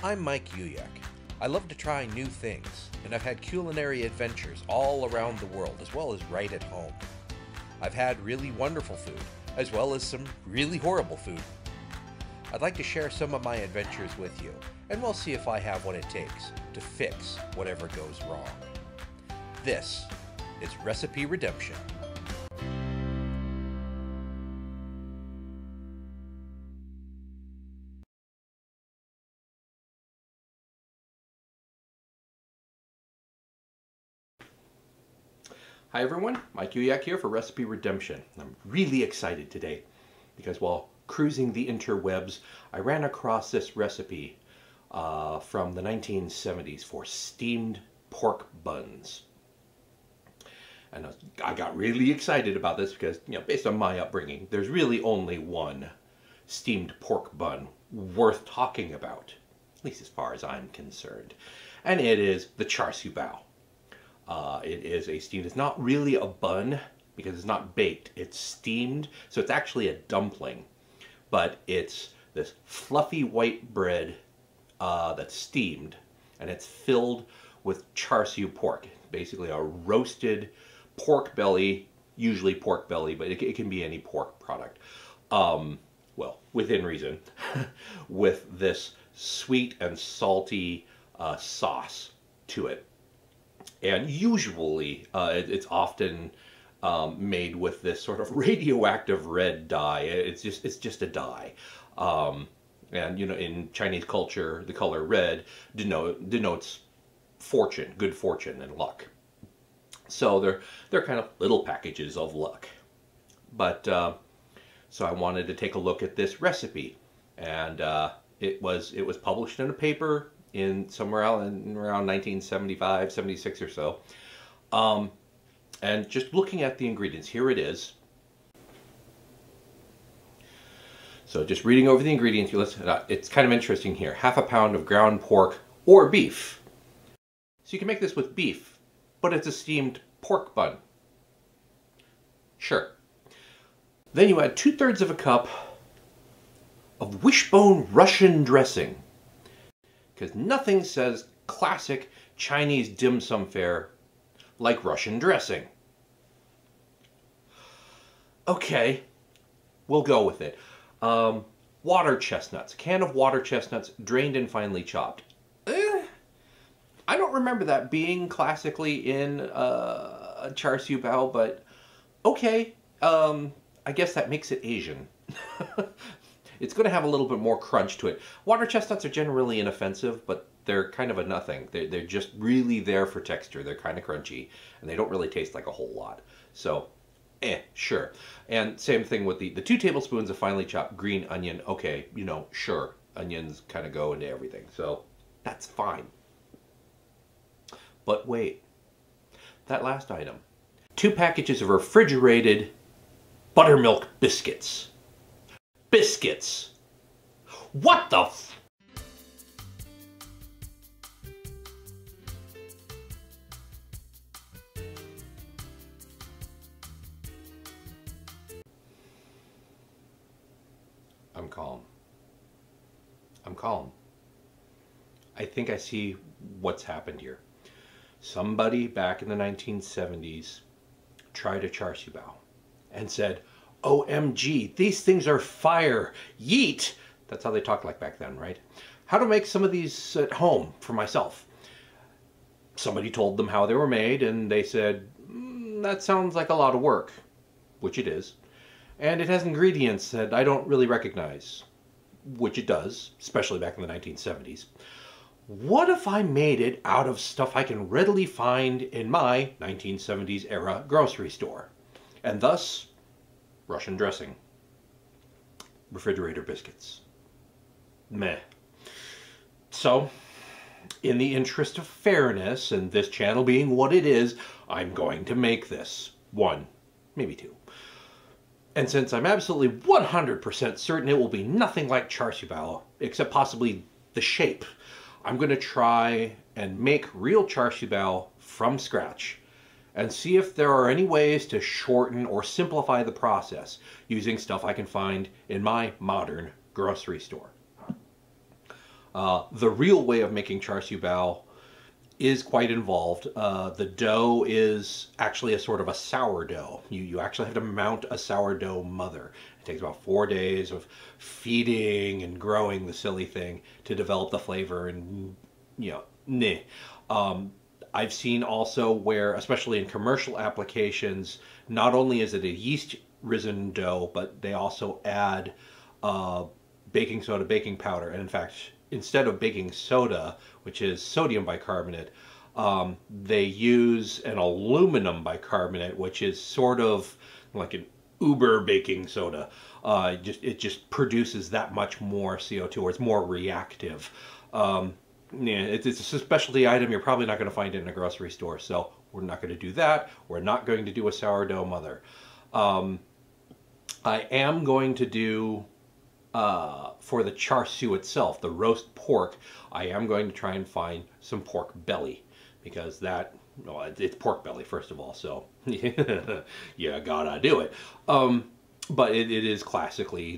I'm Mike Uyak. I love to try new things, and I've had culinary adventures all around the world, as well as right at home. I've had really wonderful food, as well as some really horrible food. I'd like to share some of my adventures with you, and we'll see if I have what it takes to fix whatever goes wrong. This is Recipe Redemption. Hi everyone, Mike Uyak here for Recipe Redemption. I'm really excited today because while cruising the interwebs, I ran across this recipe from the 1970s for steamed pork buns. And I got really excited about this because, based on my upbringing, there's really only one steamed pork bun worth talking about, at least as far as I'm concerned. And it is the char siu bao. It is a steamed, it's not really a bun because it's not baked, it's steamed, so it's actually a dumpling, but it's this fluffy white bread that's steamed, and it's filled with char siu pork, basically a roasted pork belly, usually pork belly, but it can be any pork product, well, within reason, with this sweet and salty sauce to it. And usually it's often made with this sort of radioactive red dye. It's just a dye. And in Chinese culture, the color red denotes fortune, good fortune, and luck. So they're kind of little packages of luck. But so I wanted to take a look at this recipe, and it was published in a paper in somewhere around 1975, 76 or so. And just looking at the ingredients, here it is. So just reading over the ingredients, it's kind of interesting here. 1/2 pound of ground pork or beef. So you can make this with beef, but it's a steamed pork bun. Sure. Then you add 2/3 of a cup of wishbone Russian dressing, because nothing says classic Chinese dim sum fare like Russian dressing. Okay, we'll go with it. Water chestnuts. A can of water chestnuts, drained and finely chopped. I don't remember that being classically in a char siu bao, but okay. I guess that makes it Asian. It's going to have a little bit more crunch to it. Water chestnuts are generally inoffensive, but they're kind of a nothing. They're just really there for texture. They're kind of crunchy, and they don't really taste like a whole lot. So, sure. And same thing with the 2 tablespoons of finely chopped green onion. Okay, sure. Onions kind of go into everything, so that's fine. But wait, that last item. 2 packages of refrigerated buttermilk biscuits. Biscuits. What the f... I'm calm. I'm calm. I think I see what's happened here. Somebody back in the 1970s tried a char siu bao and said, OMG, these things are fire. Yeet! That's how they talked like back then, right? How to make some of these at home for myself. Somebody told them how they were made, and they said, that sounds like a lot of work, which it is. And it has ingredients that I don't really recognize, which it does, especially back in the 1970s. What if I made it out of stuff I can readily find in my 1970s era grocery store? And thus, Russian dressing, refrigerator biscuits. Meh. So, in the interest of fairness, and this channel being what it is, I'm going to make this. 1, maybe 2. And since I'm absolutely 100% certain it will be nothing like char siu bao, except possibly the shape, I'm going to try and make real char siu bao from scratch, and see if there are any ways to shorten or simplify the process using stuff I can find in my modern grocery store. The real way of making char siu bao is quite involved. The dough is actually a sort of a sourdough. You actually have to mount a sourdough mother. It takes about 4 days of feeding and growing the silly thing to develop the flavor and, meh. I've seen also where, especially in commercial applications, not only is it a yeast risen dough, but they also add baking soda, baking powder, and in fact, instead of baking soda, which is sodium bicarbonate, they use an aluminum bicarbonate, which is sort of like an uber baking soda. It just produces that much more CO2, or it's more reactive. Yeah, it's a specialty item. You're probably not going to find it in a grocery store, so we're not going to do that. We're not going to do a sourdough mother. I am going to do, for the char siu itself, the roast pork, I am going to try and find some pork belly, because that, well, it's pork belly, first of all, so you gotta do it. But it is classically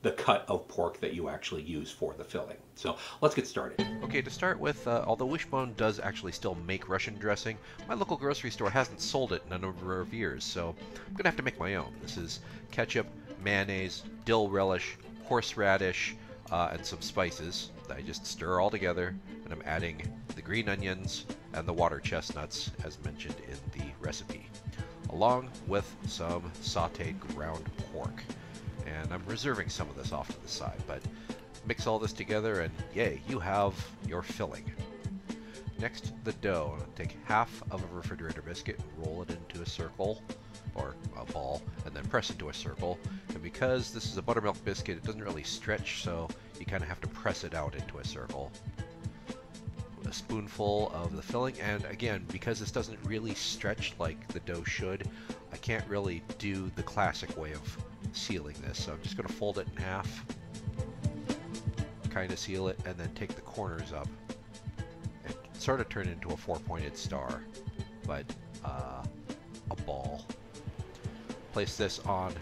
the cut of pork that you actually use for the filling. So let's get started. Okay, to start with, although Wishbone does actually still make Russian dressing, my local grocery store hasn't sold it in a number of years, so I'm gonna have to make my own. This is ketchup, mayonnaise, dill relish, horseradish, and some spices that I just stir all together, and I'm adding the green onions and the water chestnuts as mentioned in the recipe, along with some sauteed ground pork. And I'm reserving some of this off to the side, but mix all this together and yay, you have your filling. Next, the dough. Take half of a refrigerator biscuit and roll it into a circle, or a ball, and then press into a circle. And because this is a buttermilk biscuit, it doesn't really stretch, so you kind of have to press it out into a circle. A spoonful of the filling, and again, because this doesn't really stretch like the dough should, I can't really do the classic way of sealing this, so I'm just going to fold it in half, kind of seal it, and then take the corners up and sort of turn it into a four-pointed star, but a ball. Place this on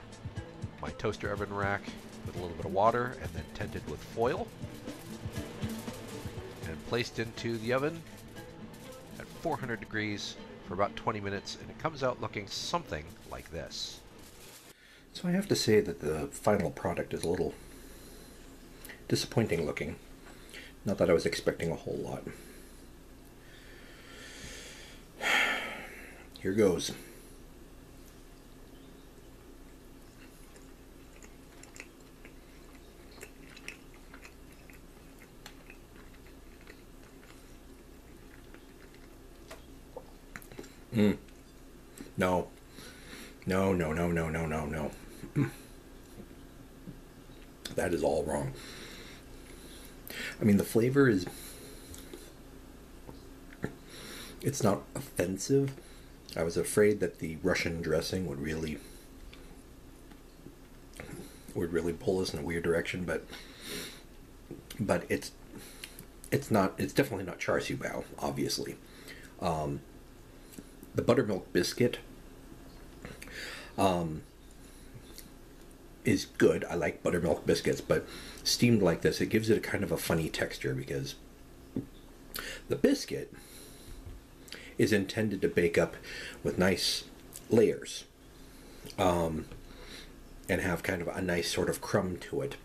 my toaster oven rack with a little bit of water and then tinted with foil, and placed into the oven at 400 degrees for about 20 minutes, and it comes out looking something like this. So I have to say that the final product is a little disappointing looking. Not that I was expecting a whole lot. Here goes. No. No, no, no, no, no, no, no. That is all wrong. I mean, the flavor is... It's not offensive. I was afraid that the Russian dressing would really pull us in a weird direction, but it's not. It's definitely not char siu bao, obviously. The buttermilk biscuit is good. I like buttermilk biscuits, but steamed like this, it gives it a kind of a funny texture, because the biscuit is intended to bake up with nice layers, and have kind of a nice sort of crumb to it.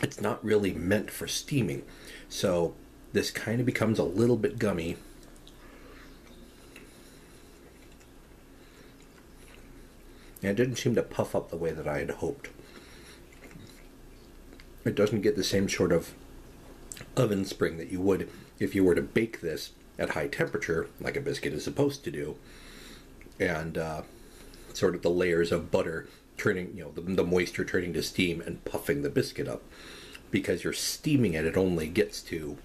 It's not really meant for steaming, so this kind of becomes a little bit gummy. And it didn't seem to puff up the way that I had hoped. It doesn't get the same sort of oven spring that you would if you were to bake this at high temperature, like a biscuit is supposed to do. And sort of the layers of butter turning, the moisture turning to steam and puffing the biscuit up. Because you're steaming it, it only gets to,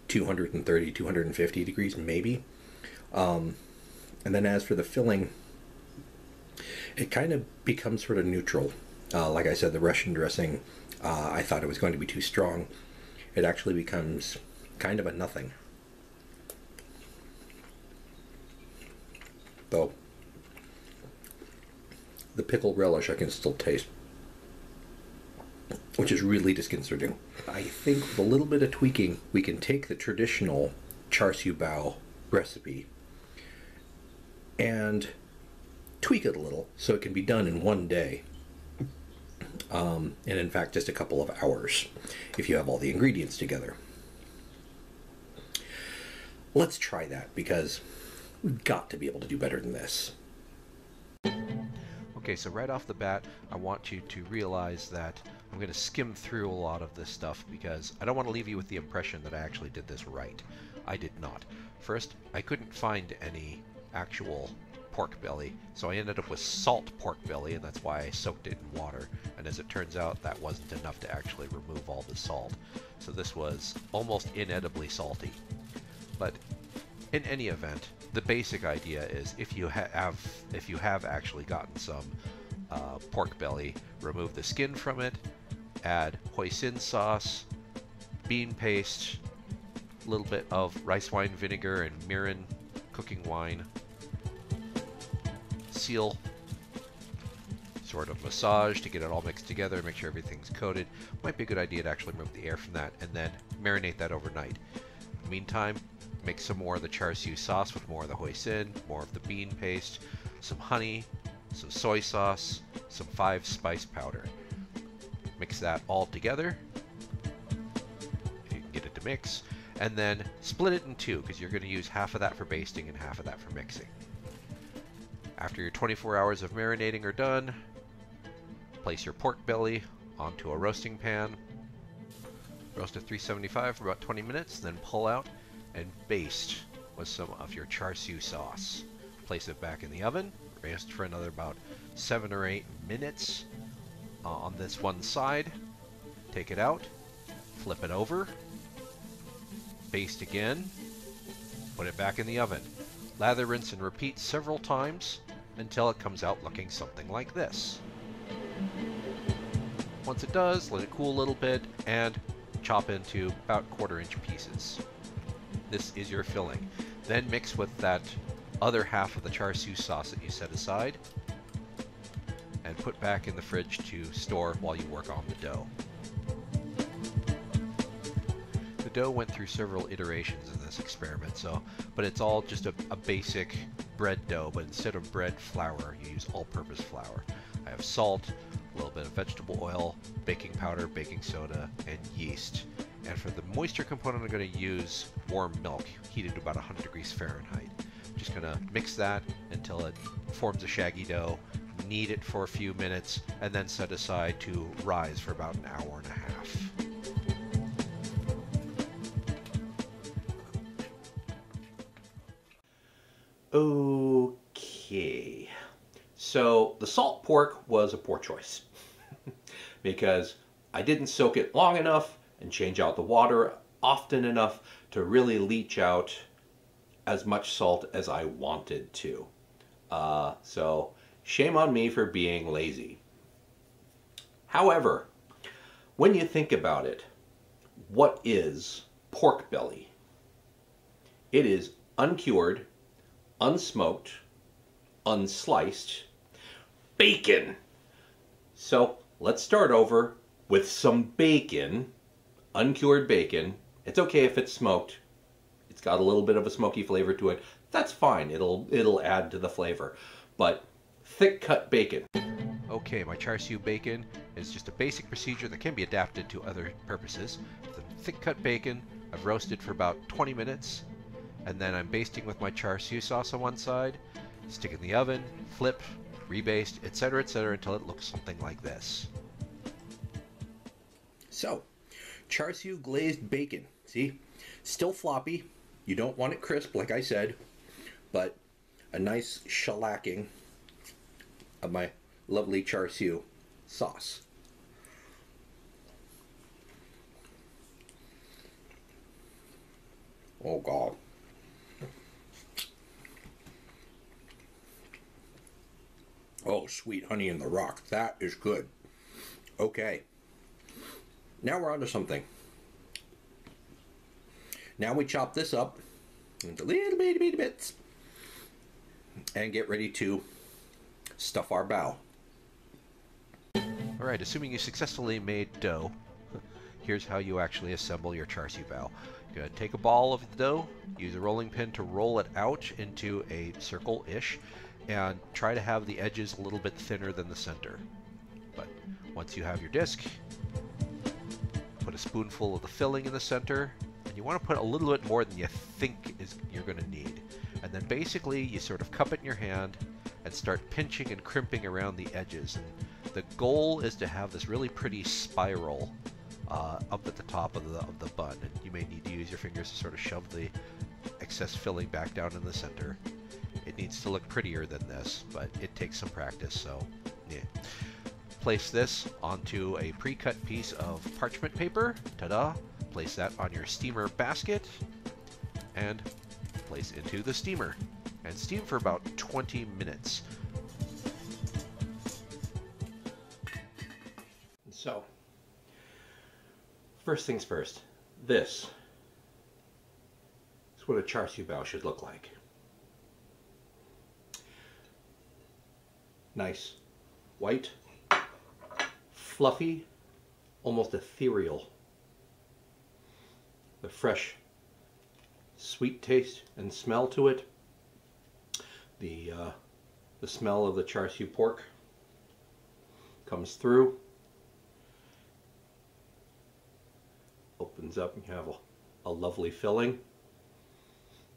230, 250 degrees maybe. And then as for the filling, it kind of becomes sort of neutral. Like I said, the Russian dressing, I thought it was going to be too strong. It actually becomes kind of a nothing. Though, the pickle relish I can still taste. which is really disconcerting. I think with a little bit of tweaking, we can take the traditional char siu bao recipe and tweak it a little so it can be done in one day. And in fact, just a couple of hours if you have all the ingredients together. Let's try that because we've got to be able to do better than this. Okay, so right off the bat, I want you to realize that I'm going to skim through a lot of this stuff because I don't want to leave you with the impression that I actually did this right. I did not. First, I couldn't find any actual pork belly, so I ended up with salt pork belly, and that's why I soaked it in water. And as it turns out, that wasn't enough to actually remove all the salt. So this was almost inedibly salty. But in any event, the basic idea is if you have actually gotten some pork belly, remove the skin from it, add hoisin sauce, bean paste, a little bit of rice wine vinegar and mirin cooking wine, seal, sort of massage to get it all mixed together, make sure everything's coated. Might be a good idea to actually remove the air from that and then marinate that overnight. Meantime, make some more of the char siu sauce with more of the hoisin, more of the bean paste, some honey, some soy sauce, some 5-spice powder. Mix that all together, if you can get it to mix, and then split it in two because you're going to use half of that for basting and half of that for mixing. After your 24 hours of marinating are done, place your pork belly onto a roasting pan, roast at 375 for about 20 minutes, then pull out and baste with some of your char siu sauce. Place it back in the oven, baste for another about 7 or 8 minutes on this one side. Take it out, flip it over, baste again, put it back in the oven. Lather, rinse, and repeat several times until it comes out looking something like this. Once it does, let it cool a little bit and chop into about 1/4-inch pieces. This is your filling. Then mix with that other half of the char siu sauce that you set aside and put back in the fridge to store while you work on the dough. The dough went through several iterations in this experiment, but it's all just a basic bread dough, but instead of bread flour, you use all-purpose flour. I have salt, a little bit of vegetable oil, baking powder, baking soda, and yeast. And for the moisture component, I'm going to use warm milk, heated to about 100 degrees Fahrenheit. Just going to mix that until it forms a shaggy dough, knead it for a few minutes, and then set aside to rise for about an hour and a half. Okay, so the salt pork was a poor choice because I didn't soak it long enough and change out the water often enough to really leach out as much salt as I wanted to. So shame on me for being lazy. However, when you think about it, what is pork belly? It is uncured, unsmoked, unsliced bacon. So let's start over with some bacon, uncured bacon. It's okay if it's smoked. It's got a little bit of a smoky flavor to it. That's fine. It'll add to the flavor. But thick cut bacon. Okay, my char siu bacon is just a basic procedure that can be adapted to other purposes. The thick cut bacon I've roasted for about 20 minutes, and then I'm basting with my char siu sauce on one side, stick it in the oven, flip, rebaste, etc., until it looks something like this. So, char siu glazed bacon. See? Still floppy. You don't want it crisp, like I said, but a nice shellacking of my lovely char siu sauce. Oh, God. Oh, sweet honey in the rock. That is good. Okay. Now we're on to something. Now we chop this up into little bitty bits and get ready to stuff our bao. Alright, assuming you successfully made dough, here's how you actually assemble your char siu bao. You're going to take a ball of the dough, use a rolling pin to roll it out into a circle-ish, and try to have the edges a little bit thinner than the center. But once you have your disc, put a spoonful of the filling in the center, and you want to put a little bit more than you think you're going to need. And then basically you sort of cup it in your hand and start pinching and crimping around the edges. And the goal is to have this really pretty spiral up at the top of the bun, and you may need to use your fingers to sort of shove the excess filling back down in the center. It needs to look prettier than this, but it takes some practice, so yeah. Place this onto a pre-cut piece of parchment paper. Ta-da! Place that on your steamer basket and place into the steamer. And steam for about 20 minutes. So, first things first, this is what a char siu bao should look like. Nice, white, fluffy, almost ethereal. The fresh, sweet taste and smell to it. The smell of the char siu pork comes through. Opens up and you have a lovely filling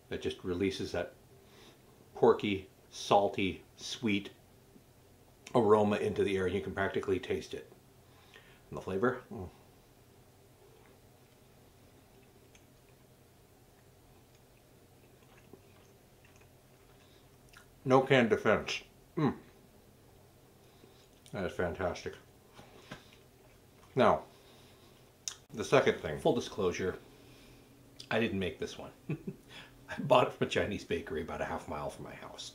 that just releases that porky, salty, sweet aroma into the air, and you can practically taste it. And the flavor? No canned defense. That is fantastic. Now, the second thing, full disclosure, I didn't make this one. I bought it from a Chinese bakery about a half-mile from my house.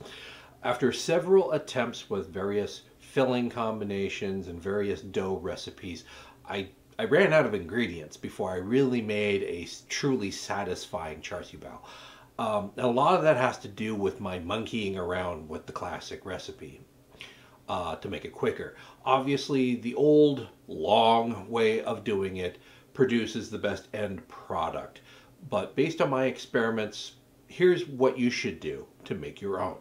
After several attempts with various filling combinations and various dough recipes, I ran out of ingredients before I really made a truly satisfying char siu bao. And a lot of that has to do with my monkeying around with the classic recipe to make it quicker. Obviously, the old, long way of doing it produces the best end product. But based on my experiments, here's what you should do to make your own.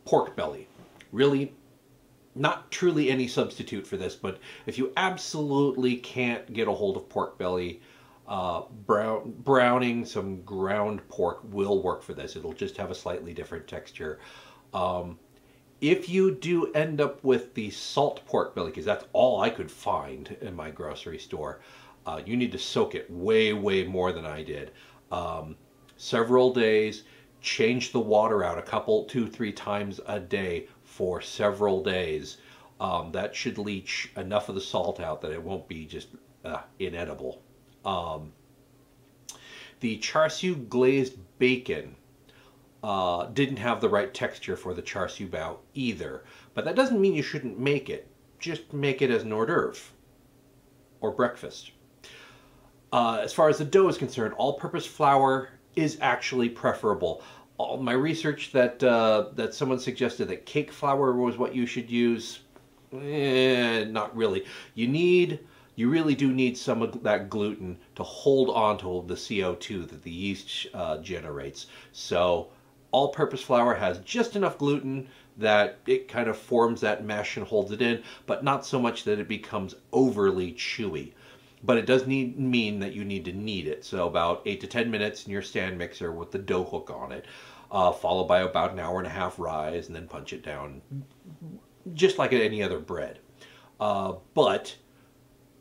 Pork belly. Really, not truly any substitute for this, but if you absolutely can't get a hold of pork belly, browning some ground pork will work for this. It'll just have a slightly different texture. If you do end up with the salt pork belly, because that's all I could find in my grocery store, you need to soak it way, way more than I did. Several days, change the water out a couple, 2-3 times a day for several days. That should leach enough of the salt out that it won't be just inedible. The char siu glazed bacon didn't have the right texture for the char siu bao either. But that doesn't mean you shouldn't make it. Just make it as an hors d'oeuvre or breakfast. As far as the dough is concerned, all-purpose flour is actually preferable. All my research that someone suggested that cake flour was what you should use, not really. You really do need some of that gluten to hold on to the CO2 that the yeast generates. So all-purpose flour has just enough gluten that it kind of forms that mesh and holds it in, but not so much that it becomes overly chewy. But it does mean that you need to knead it. So about 8 to 10 minutes in your stand mixer with the dough hook on it, followed by about an hour and a half rise, and then punch it down, just like any other bread. But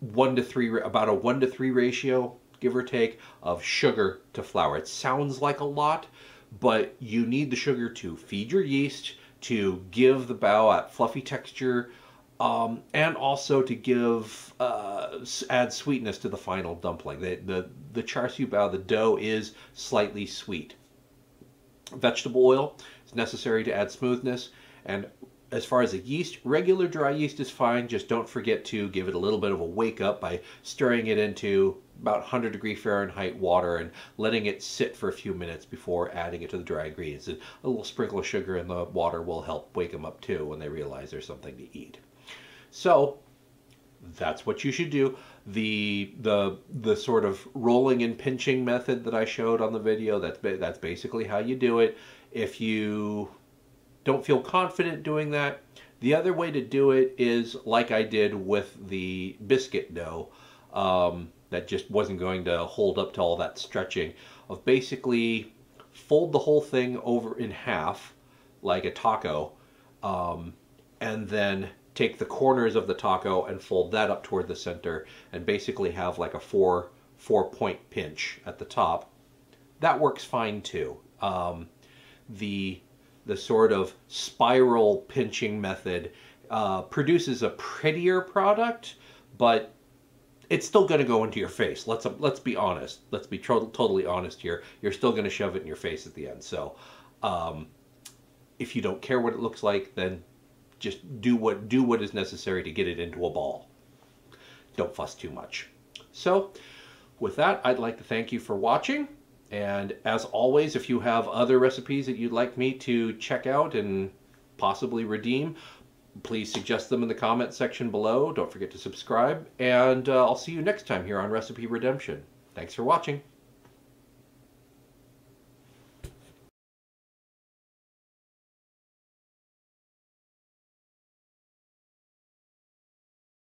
1 to 3, about a 1 to 3 ratio, give or take, of sugar to flour. It sounds like a lot, but you need the sugar to feed your yeast, to give the bao that fluffy texture, and also to give add sweetness to the final dumpling. The char siu bao, the dough is slightly sweet. Vegetable oil is necessary to add smoothness, and as far as the yeast, regular dry yeast is fine. Just don't forget to give it a little bit of a wake up by stirring it into about 100 Fahrenheit water and letting it sit for a few minutes before adding it to the dry ingredients. A little sprinkle of sugar in the water will help wake them up too when they realize there's something to eat. So that's what you should do. The sort of rolling and pinching method that I showed on the video, that's basically how you do it. If you don't feel confident doing that, the other way to do it is like I did with the biscuit dough, that just wasn't going to hold up to all that stretching, of basically fold the whole thing over in half like a taco, and then take the corners of the taco and fold that up toward the center, and basically have like a four-point pinch at the top. That works fine too. The sort of spiral pinching method produces a prettier product, but it's still going to go into your face. Let's be honest. Let's be totally honest here. You're still going to shove it in your face at the end. So if you don't care what it looks like, then just do what is necessary to get it into a ball. Don't fuss too much. So with that, I'd like to thank you for watching. And as always, if you have other recipes that you'd like me to check out and possibly redeem, please suggest them in the comment section below. Don't forget to subscribe, and I'll see you next time here on Recipe Redemption. Thanks for watching.